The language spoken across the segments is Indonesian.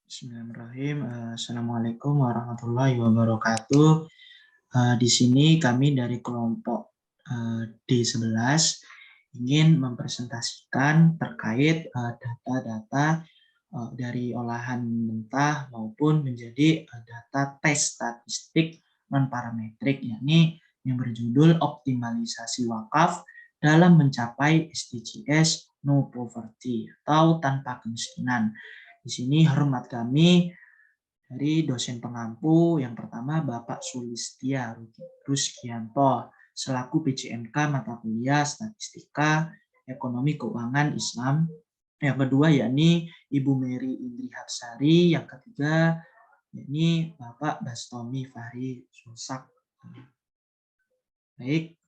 Bismillahirrahmanirrahim. Assalamualaikum warahmatullahi wabarakatuh. Di sini kami dari kelompok D11 ingin mempresentasikan terkait data-data dari olahan mentah maupun menjadi data tes statistik non-parametrik, yakni yang berjudul optimalisasi wakaf dalam mencapai SDGs No Poverty atau tanpa kemiskinan. Di sini hormat kami dari dosen pengampu yang pertama Bapak Sulistia Ruskianto selaku PJMK mata kuliah Statistika Ekonomi Keuangan Islam. Yang kedua yakni Ibu Mary Indri Hapsari, yang ketiga yakni Bapak Bastomi Fahri Susak. Baik.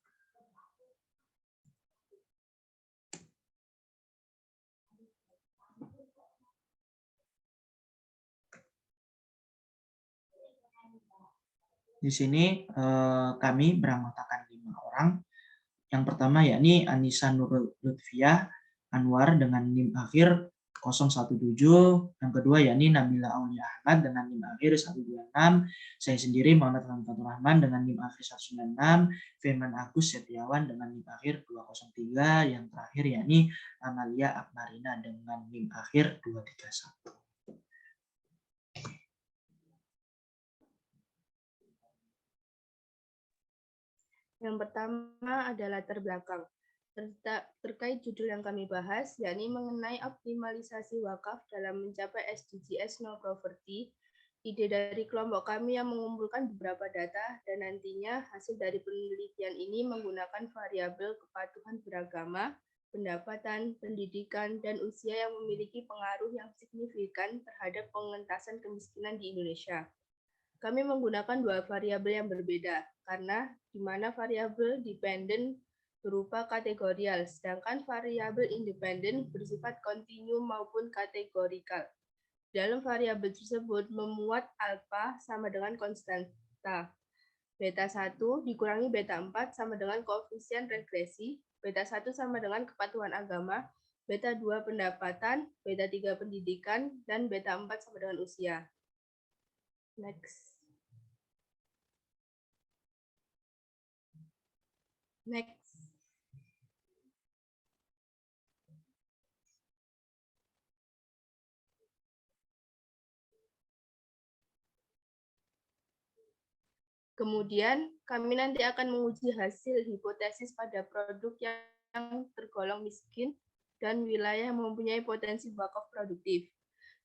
Di sini kami beranggotakan 5 orang. Yang pertama yakni Anissa Nur Lutfiah Anwar dengan NIM akhir 017. Yang kedua yakni Nabila Aulia Ahmad dengan NIM akhir 126. Saya sendiri Muhammad Fatur Rahman dengan NIM akhir 196. Firman Agus Setiawan dengan NIM akhir 203. Yang terakhir yakni Amalia Akmarina dengan NIM akhir 231. Yang pertama adalah latar belakang. Terkait judul yang kami bahas, yakni mengenai optimalisasi wakaf dalam mencapai SDGs No Poverty, ide dari kelompok kami yang mengumpulkan beberapa data dan nantinya hasil dari penelitian ini menggunakan variabel kepatuhan beragama, pendapatan, pendidikan, dan usia yang memiliki pengaruh yang signifikan terhadap pengentasan kemiskinan di Indonesia. Kami menggunakan dua variabel yang berbeda, karena di mana variabel dependen berupa kategorial, sedangkan variabel independen bersifat kontinu maupun kategorikal. Dalam variabel tersebut memuat alfa sama dengan konstanta. Beta 1 dikurangi beta 4 sama dengan koefisien regresi, beta 1 sama dengan kepatuhan agama, beta 2 pendapatan, beta 3 pendidikan, dan beta 4 sama dengan usia. Next. Kemudian, kami nanti akan menguji hasil hipotesis pada produk yang tergolong miskin dan wilayah yang mempunyai potensi wakaf produktif.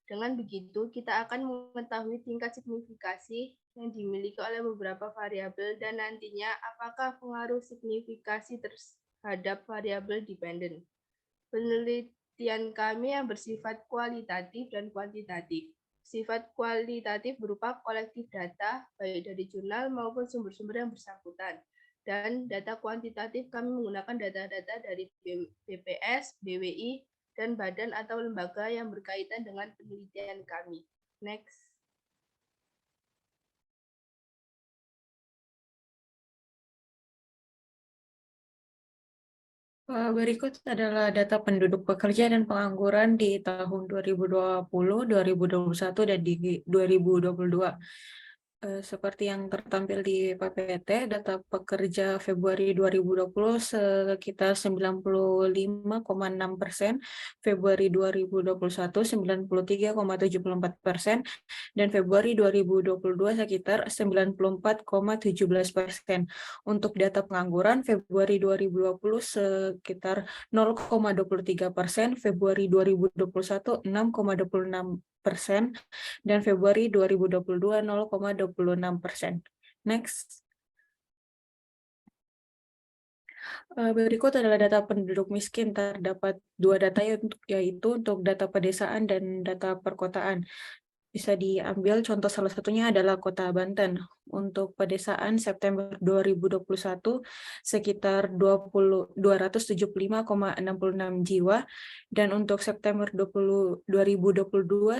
Dengan begitu, kita akan mengetahui tingkat signifikasi yang dimiliki oleh beberapa variabel dan nantinya apakah pengaruh signifikasi terhadap variabel dependen. Penelitian kami yang bersifat kualitatif dan kuantitatif. Sifat kualitatif berupa kolektif data, baik dari jurnal maupun sumber-sumber yang bersangkutan. Dan data kuantitatif kami menggunakan data-data dari BPS, BWI, dan badan atau lembaga yang berkaitan dengan penelitian kami. Next. Berikut adalah data penduduk pekerja dan pengangguran di tahun 2020, 2021, dan di 2022. Seperti yang tertampil di PPT, data pekerja Februari 2020 sekitar 95,6%, Februari 2021 93,74%, dan Februari 2022 sekitar 94,17%. Untuk data pengangguran, Februari 2020 sekitar 0,23%, Februari 2021 6,26%, dan Februari 2022 0,26%. Next. Berikut adalah data penduduk miskin. Terdapat dua data yaitu untuk data pedesaan dan data perkotaan. Bisa diambil contoh salah satunya adalah Kota Banten. Untuk pedesaan September 2021 sekitar 275,66 jiwa, dan untuk September 2022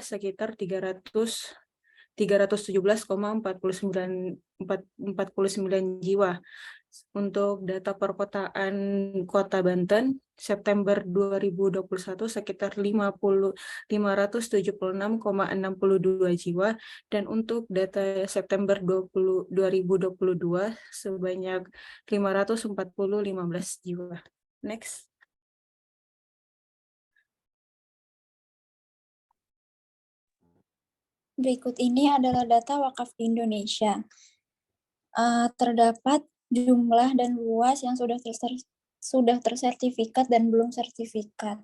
sekitar 317,49 jiwa. Untuk data perkotaan Kota Banten, September 2021 sekitar 576,62 jiwa, dan untuk data September 2022 sebanyak 515 jiwa. Next. Berikut ini adalah data wakaf di Indonesia. Terdapat jumlah dan luas yang sudah tersertifikat dan belum sertifikat.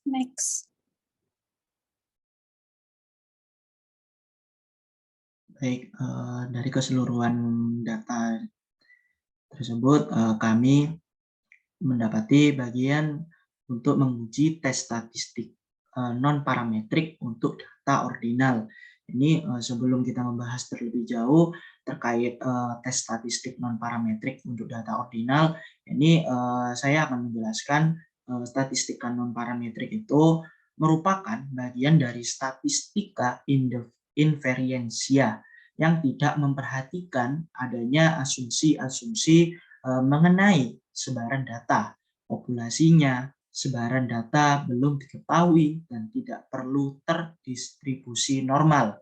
Next. Baik, dari keseluruhan data tersebut, kami mendapati bagian untuk menguji tes statistik non-parametrik untuk data ordinal. Ini sebelum kita membahas terlebih jauh terkait tes statistik non-parametrik untuk data ordinal, ini saya akan menjelaskan statistika non-parametrik itu merupakan bagian dari statistika invariansia yang tidak memperhatikan adanya asumsi-asumsi mengenai sebaran data, populasinya, sebaran data belum diketahui dan tidak perlu terdistribusi normal.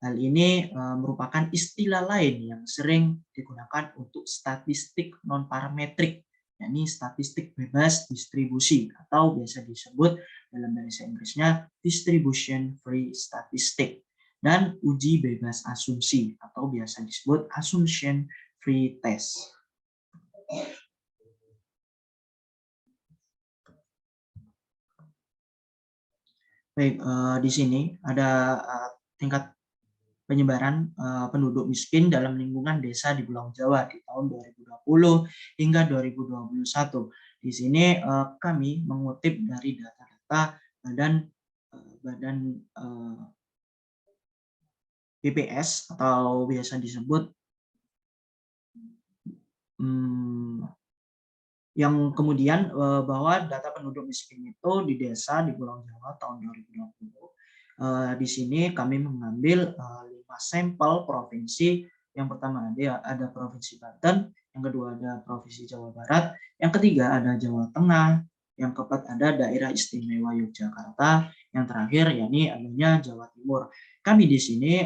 Hal ini merupakan istilah lain yang sering digunakan untuk statistik non-parametrik, yakni statistik bebas distribusi atau biasa disebut dalam bahasa Inggrisnya distribution free statistic, dan uji bebas asumsi atau biasa disebut assumption free test. Baik, di sini ada tingkat penyebaran penduduk miskin dalam lingkungan desa di Pulau Jawa di tahun 2020 hingga 2021. Di sini kami mengutip dari data-data Badan BPS atau biasa disebut yang kemudian bahwa data penduduk miskin itu di desa di Pulau Jawa tahun 2020. Di sini kami mengambil 5 sampel provinsi. Yang pertama ada Provinsi Banten, yang kedua ada Provinsi Jawa Barat, yang ketiga ada Jawa Tengah, yang keempat ada Daerah Istimewa Yogyakarta, yang terakhir yakni adanya Jawa Timur. Kami di sini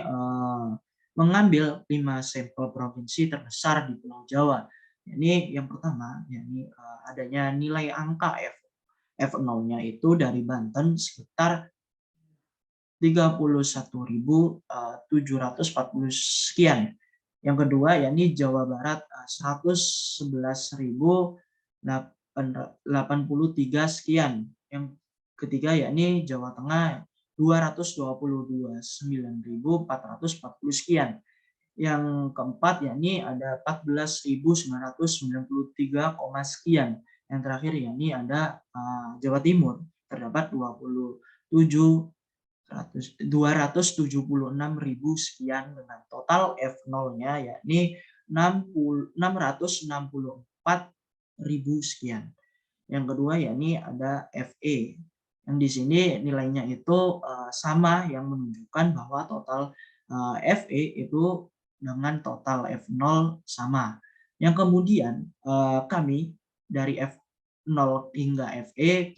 mengambil 5 sampel provinsi terbesar di Pulau Jawa. Ini yang pertama, yakni adanya nilai angka F0-nya itu dari Banten sekitar 31.740 sekian. Yang kedua, yakni Jawa Barat 111.083 sekian. Yang ketiga, yakni Jawa Tengah 222.9.440 sekian. Yang keempat, yakni ada 14.993, sekian. Yang terakhir, yakni ada Jawa Timur, terdapat 276.000 sekian dengan total F0-nya yakni 664.000 sekian. Yang kedua, yakni ada FE. Yang di sini nilainya itu sama, yang menunjukkan bahwa total FE itu dengan total F0 sama. Yang kemudian kami dari F0 hingga FE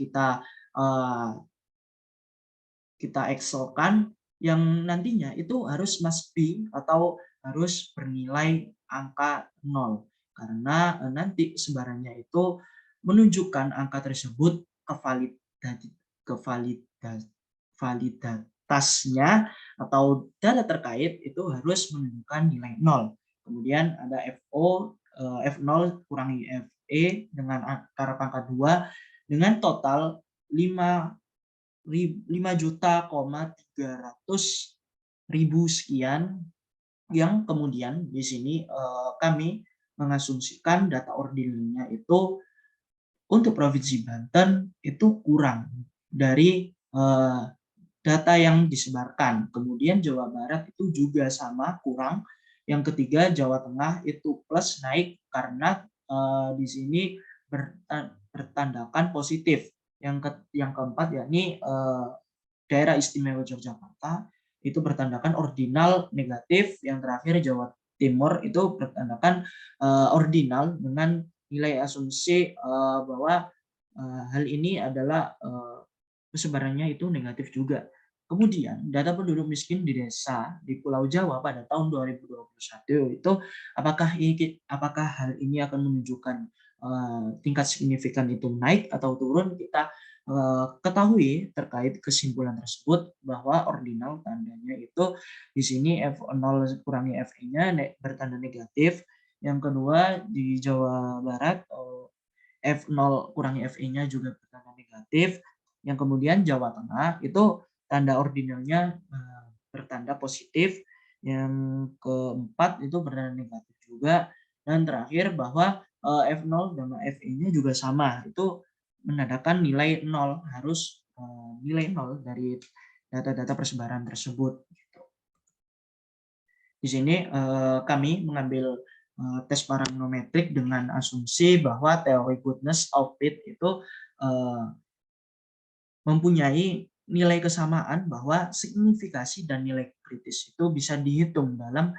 kita excelkan yang nantinya itu harus must be atau harus bernilai angka 0, karena nanti sebarannya itu menunjukkan angka tersebut validitasnya atau data terkait itu harus menunjukkan nilai 0. Kemudian ada F0 kurangi FE dengan akar pangkat 2 dengan total 5.300.000 sekian, yang kemudian di sini kami mengasumsikan data ordinalnya itu untuk Provinsi Banten itu kurang dari data yang disebarkan. Kemudian Jawa Barat itu juga sama, kurang. Yang ketiga Jawa Tengah itu plus, naik karena di sini bertandakan positif. Yang keempat yakni Daerah Istimewa Yogyakarta itu bertandakan ordinal negatif. Yang terakhir Timur itu bertandakan ordinal dengan nilai asumsi bahwa hal ini adalah persebarannya itu negatif juga. Kemudian data penduduk miskin di desa di Pulau Jawa pada tahun 2021 itu apakah hal ini akan menunjukkan tingkat signifikan itu naik atau turun? Kita ketahui terkait kesimpulan tersebut bahwa ordinal tandanya itu di sini F0 kurangi FE-nya bertanda negatif. Yang kedua di Jawa Barat F0 kurangi FE-nya juga bertanda negatif. Yang kemudian Jawa Tengah itu tanda ordinalnya bertanda positif. Yang keempat itu bertanda negatif juga. Dan terakhir bahwa F0 dan FE-nya juga sama. Itu menandakan nilai 0, harus nilai 0 dari data-data persebaran tersebut. Di sini kami mengambil tes parametrik dengan asumsi bahwa teori goodness of fit itu mempunyai nilai kesamaan, bahwa signifikasi dan nilai kritis itu bisa dihitung dalam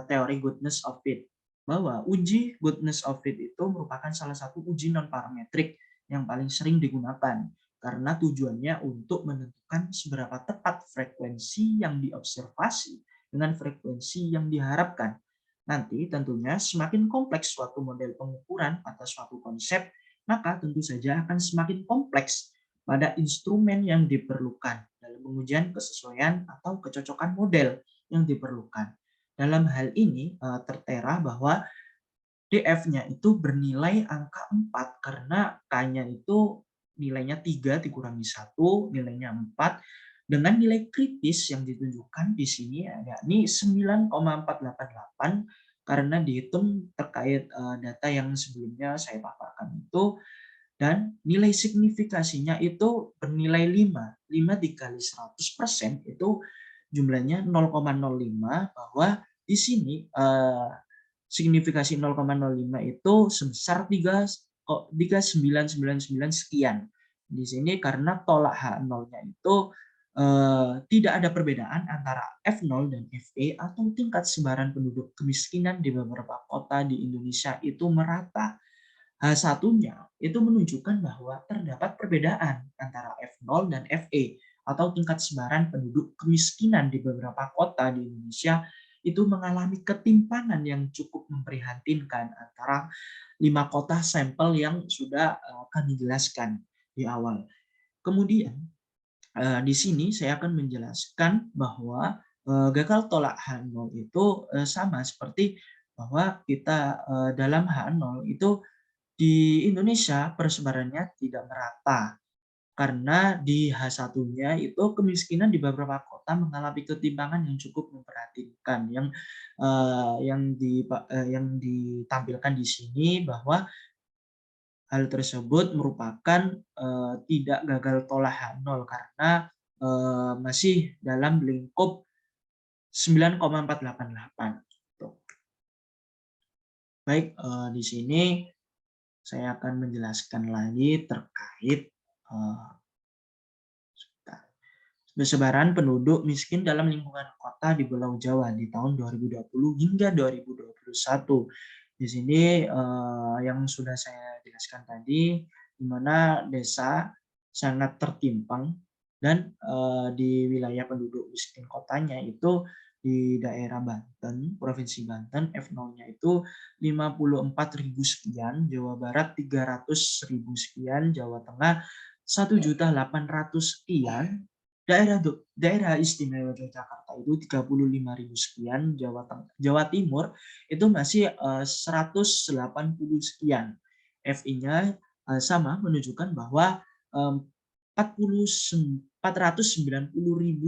teori goodness of fit. Bahwa uji goodness of fit itu merupakan salah satu uji non-parametrik yang paling sering digunakan, karena tujuannya untuk menentukan seberapa tepat frekuensi yang diobservasi dengan frekuensi yang diharapkan. Nanti tentunya semakin kompleks suatu model pengukuran atau suatu konsep, maka tentu saja akan semakin kompleks pada instrumen yang diperlukan dalam pengujian kesesuaian atau kecocokan model yang diperlukan. Dalam hal ini tertera bahwa DF-nya itu bernilai angka 4 karena K-nya itu nilainya 3 dikurangi 1, nilainya 4, dengan nilai kritis yang ditunjukkan di sini yakni 9,488 karena dihitung terkait data yang sebelumnya saya paparkan itu, dan nilai signifikasinya itu bernilai 5. 5 dikali 100% itu jumlahnya 0,05, bahwa di sini signifikasi 0,05 itu sebesar 3,999 sekian. Di sini karena tolak H0-nya itu tidak ada perbedaan antara F0 dan FE atau tingkat sebaran penduduk kemiskinan di beberapa kota di Indonesia itu merata. H1-nya itu menunjukkan bahwa terdapat perbedaan antara F0 dan FE atau tingkat sebaran penduduk kemiskinan di beberapa kota di Indonesia itu mengalami ketimpangan yang cukup memprihatinkan antara 5 kota sampel yang sudah kami jelaskan di awal. Kemudian di sini saya akan menjelaskan bahwa gagal tolak H0 itu sama seperti bahwa kita dalam H0 itu di Indonesia persebarannya tidak merata. Karena di H1-nya itu kemiskinan di beberapa kota mengalami ketimpangan yang cukup memprihatinkan, yang ditampilkan di sini bahwa hal tersebut merupakan tidak gagal tolak H0 karena masih dalam lingkup 9,488. Baik, di sini saya akan menjelaskan lagi terkait persebaran penduduk miskin dalam lingkungan kota di Pulau Jawa di tahun 2020 hingga 2021. Di sini yang sudah saya jelaskan tadi, di mana desa sangat tertimpang dan di wilayah penduduk miskin kotanya itu di daerah Banten, Provinsi Banten, F0-nya itu 54.000 sekian, Jawa Barat 300.000 sekian, Jawa Tengah 1.800.000 sekian, daerah istimewa Yogyakarta itu 35.000 sekian, Jawa Timur itu masih 180 sekian. FI-nya sama menunjukkan bahwa 490.000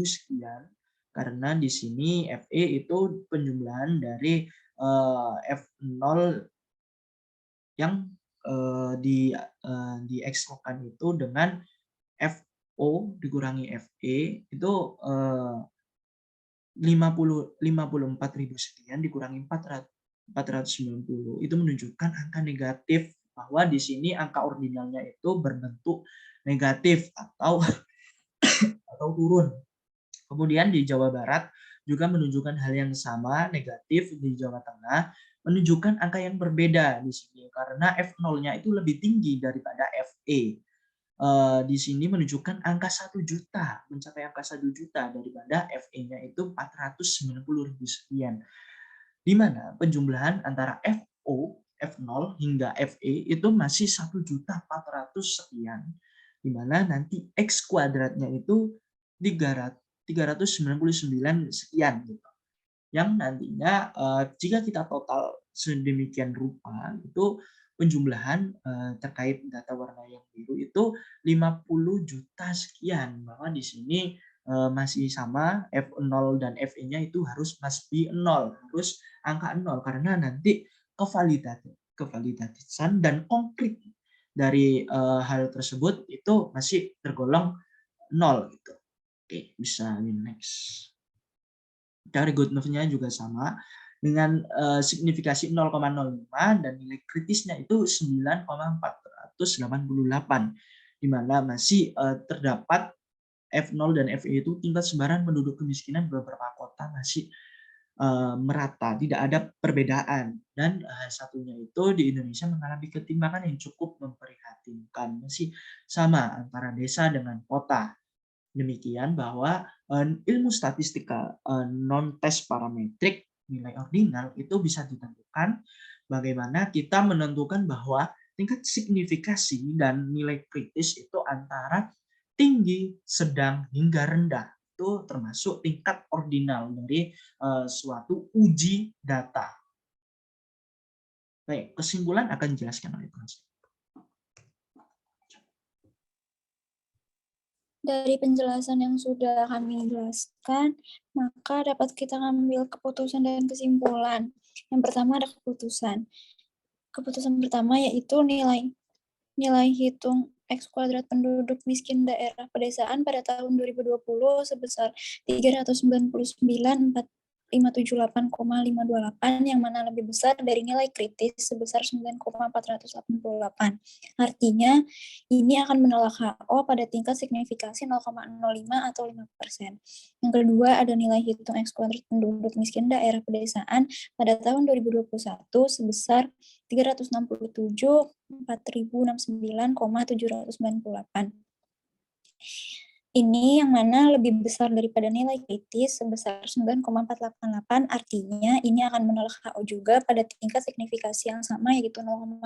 sekian, karena di sini FE itu penjumlahan dari F0 yang diekstrakan itu dengan FO dikurangi FE itu 54.000 sekian dikurangi 490 itu menunjukkan angka negatif, bahwa di sini angka ordinalnya itu berbentuk negatif atau turun. Kemudian di Jawa Barat juga menunjukkan hal yang sama, negatif di Jawa Tengah, menunjukkan angka yang berbeda di sini karena F0-nya itu lebih tinggi daripada FE. Di sini menunjukkan angka 1 juta, mencapai angka 1 juta daripada FE-nya itu 490.000 sekian. Di mana penjumlahan antara FO, F0 hingga FE itu masih 1.400.000 sekian. Di mana nanti X kuadratnya itu 399 sekian gitu. Yang nantinya jika kita total sedemikian rupa itu penjumlahan terkait data warna yang biru itu 50 juta sekian, bahwa di sini masih sama F0 dan FE-nya itu harus must be 0, harus angka 0 karena nanti kevalidasian dan konkret dari hal tersebut itu masih tergolong 0 gitu. Oke, bisa next. Cara good move-nya juga sama dengan signifikasi 0,05 dan nilai kritisnya itu 9,488, di mana masih terdapat F0 dan FE itu tingkat sebaran penduduk kemiskinan beberapa kota masih merata, tidak ada perbedaan. Dan satunya itu di Indonesia mengalami ketimpangan yang cukup memprihatinkan, masih sama antara desa dengan kota. Demikian bahwa ilmu statistika non-tes parametrik nilai ordinal itu bisa ditentukan bagaimana kita menentukan bahwa tingkat signifikasi dan nilai kritis itu antara tinggi, sedang, hingga rendah. Itu termasuk tingkat ordinal dari suatu uji data. Baik, kesimpulan akan dijelaskan oleh Mas. Dari penjelasan yang sudah kami jelaskan, maka dapat kita ambil keputusan dan kesimpulan. Yang pertama ada keputusan. Keputusan pertama yaitu nilai hitung X kuadrat penduduk miskin daerah pedesaan pada tahun 2020 sebesar 399.578,528 yang mana lebih besar dari nilai kritis sebesar 9,488. Artinya, ini akan menolak HO pada tingkat signifikasi 0,05 atau 5%. Yang kedua, ada nilai hitung X kuadrat penduduk miskin daerah pedesaan pada tahun 2021 sebesar 367.4.069,798. Ini yang mana lebih besar daripada nilai kritis sebesar 9,488, artinya ini akan menolak HO juga pada tingkat signifikasi yang sama yaitu 0,05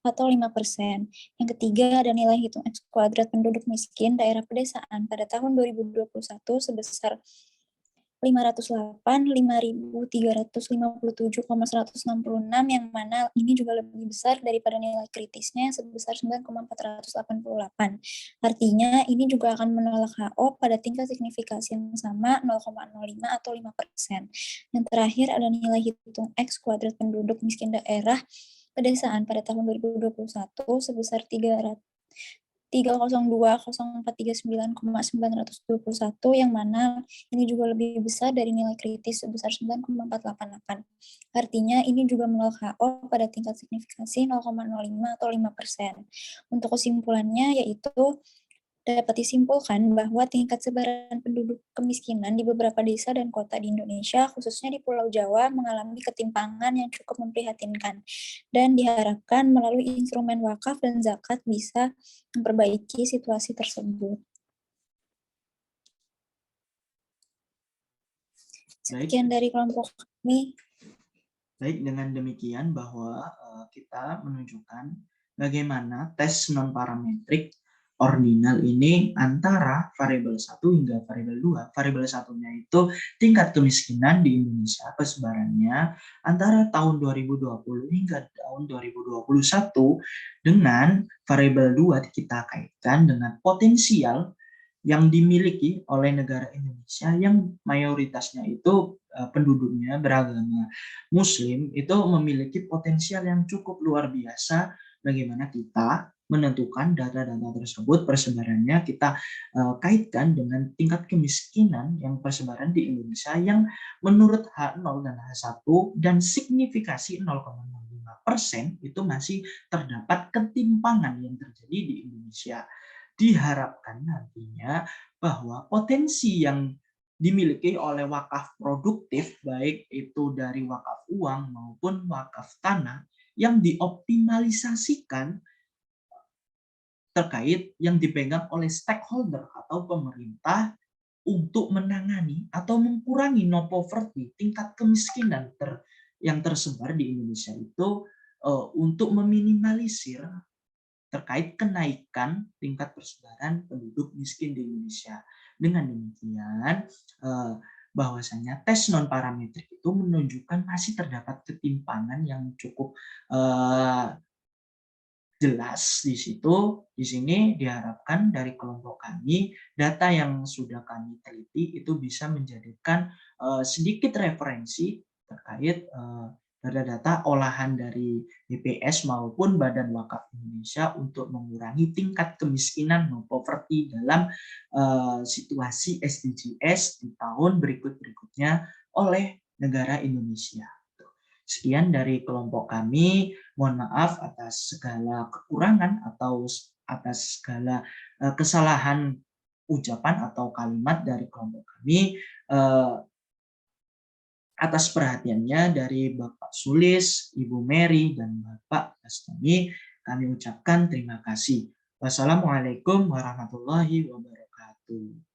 atau 5%. Yang ketiga ada nilai hitung X kuadrat penduduk miskin daerah pedesaan pada tahun 2021 sebesar 508.5.357,166 yang mana ini juga lebih besar daripada nilai kritisnya yang sebesar 9,488. Artinya ini juga akan menolak HO pada tingkat signifikasi yang sama 0,05 atau 5%. Yang terakhir ada nilai hitung X kuadrat penduduk miskin daerah pedesaan pada tahun 2021 sebesar 302.0439,921 yang mana ini juga lebih besar dari nilai kritis sebesar 9,488. Artinya ini juga menolak HO pada tingkat signifikasi 0,05 atau 5%. Untuk kesimpulannya yaitu dapat disimpulkan bahwa tingkat sebaran penduduk kemiskinan di beberapa desa dan kota di Indonesia, khususnya di Pulau Jawa, mengalami ketimpangan yang cukup memprihatinkan. Dan diharapkan melalui instrumen wakaf dan zakat bisa memperbaiki situasi tersebut. Sekian dari kelompok kami. Baik, dengan demikian bahwa kita menunjukkan bagaimana tes non-parametrik ordinal ini antara variabel 1 hingga variabel 2. Variabel 1-nya itu tingkat kemiskinan di Indonesia persebarannya antara tahun 2020 hingga tahun 2021 dengan variabel 2 kita kaitkan dengan potensial yang dimiliki oleh negara Indonesia yang mayoritasnya itu penduduknya beragama Muslim, itu memiliki potensial yang cukup luar biasa bagaimana kita menentukan data-data tersebut persebarannya kita kaitkan dengan tingkat kemiskinan yang persebaran di Indonesia yang menurut H0 dan H1 dan signifikasi 0,05% itu masih terdapat ketimpangan yang terjadi di Indonesia. Diharapkan nantinya bahwa potensi yang dimiliki oleh wakaf produktif, baik itu dari wakaf uang maupun wakaf tanah, yang dioptimalisasikan terkait yang dipegang oleh stakeholder atau pemerintah untuk menangani atau mengurangi no poverty, tingkat kemiskinan yang tersebar di Indonesia itu, untuk meminimalisir terkait kenaikan tingkat persebaran penduduk miskin di Indonesia. Dengan demikian, bahwasanya tes non parametrik itu menunjukkan masih terdapat ketimpangan yang cukup jelas di situ. Di sini diharapkan dari kelompok kami, data yang sudah kami teliti itu bisa menjadikan sedikit referensi terkait data-data olahan dari BPS maupun Badan Wakaf Indonesia untuk mengurangi tingkat kemiskinan no poverty dalam situasi SDGs di tahun berikut-berikutnya oleh negara Indonesia. Sekian dari kelompok kami. Mohon maaf atas segala kekurangan atau atas segala kesalahan ucapan atau kalimat dari kelompok kami. Atas perhatiannya dari Bapak Sulis, Ibu Mary, dan Bapak Bastami, kami ucapkan terima kasih. Wassalamualaikum warahmatullahi wabarakatuh.